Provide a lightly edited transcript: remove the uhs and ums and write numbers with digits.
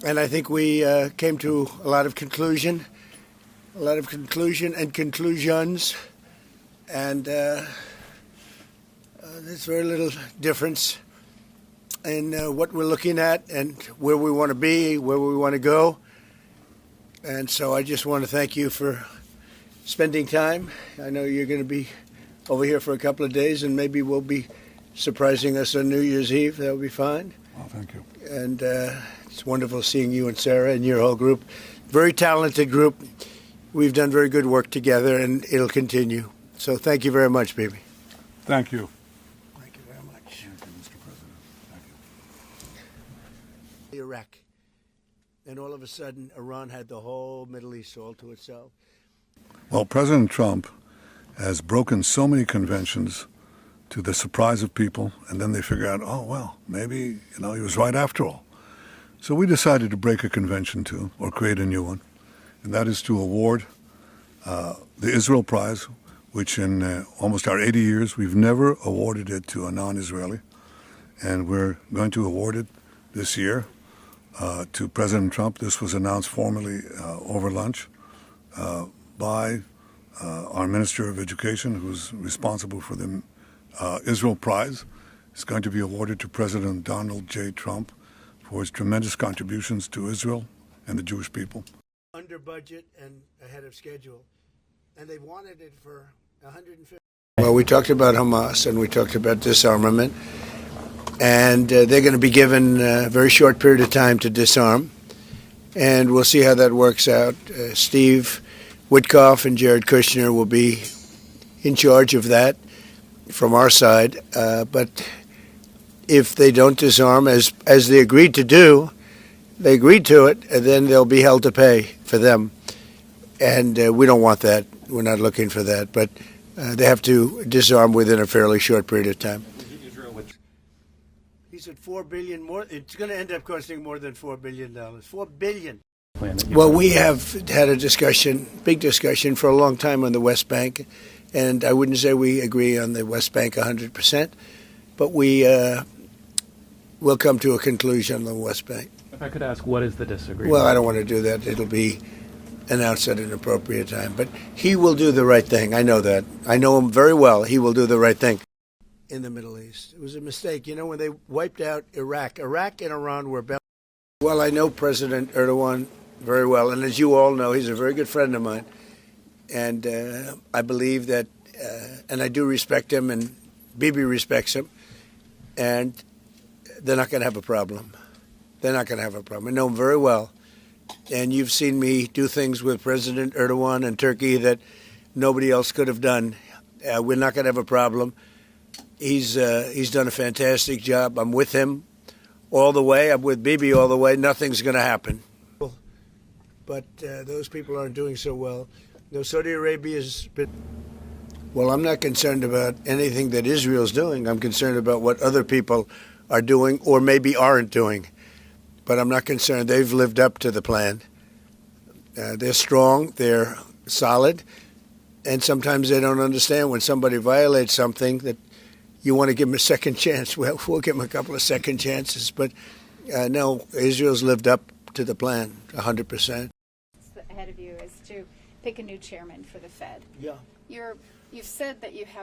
And I think we came to a lot of conclusion and conclusions. And there's very little difference in what we're looking at and where we want to be, where we want to go. And so I just want to thank you for spending time. I know you're going to be over here for a couple of days, and maybe we'll be surprising us on New Year's Eve. That'll be fine. Well, thank you. And it's wonderful seeing you and Sarah and your whole group. Very talented group. We've done very good work together, and it'll continue. So thank you very much, baby. Thank you. Thank you very much. Thank you, Mr. President. Thank you. Iraq. And all of a sudden, Iran had the whole Middle East all to itself. Well, President Trump has broken so many conventions to the surprise of people, and then they figure out, oh, well, maybe, he was right after all. So we decided to break a convention too, or create a new one, and that is to award the Israel Prize, which in almost our 80 years, we've never awarded it to a non-Israeli, and we're going to award it this year to President Trump. This was announced formally over lunch by our Minister of Education, who's responsible for the Israel Prize. It's going to be awarded to President Donald J. Trump for his tremendous contributions to Israel and the Jewish people. Under budget and ahead of schedule. And they wanted it for 150. Well, we talked about Hamas and we talked about disarmament. And they're going to be given a very short period of time to disarm. And we'll see how that works out. Steve Witkoff and Jared Kushner will be in charge of that from our side. But if they don't disarm, as they agreed to do, they agreed to it, and then they'll be held to pay for them. And we don't want that. We're not looking for that. But they have to disarm within a fairly short period of time. He said $4 billion more. It's going to end up costing more than $4 billion. $4 billion. Well, we have had a discussion, big discussion, for a long time on the West Bank. And I wouldn't say we agree on the West Bank 100%, but we will come to a conclusion on the West Bank. If I could ask, what is the disagreement? Well, I don't want to do that. It'll be announced at an appropriate time. But he will do the right thing. I know that. I know him very well. He will do the right thing in the Middle East. It was a mistake. When they wiped out Iraq and Iran were bound. Well, I know President Erdogan very well. And as you all know, he's a very good friend of mine. And I believe that, and I do respect him, and Bibi respects him, and they're not going to have a problem. They're not going to have a problem. I know him very well. And you've seen me do things with President Erdogan and Turkey that nobody else could have done. We're not going to have a problem. He's done a fantastic job. I'm with him all the way. I'm with Bibi all the way. Nothing's going to happen. But those people aren't doing so well. Saudi Arabia's been. Well, I'm not concerned about anything that Israel's doing. I'm concerned about what other people are doing or maybe aren't doing. But I'm not concerned. They've lived up to the plan. They're strong. They're solid. And sometimes they don't understand when somebody violates something that you want to give them a second chance. Well, we'll give them a couple of second chances. But no, Israel's lived up to the plan 100%. Ahead of you is to pick a new chairman for the Fed. Yeah. You've said that you have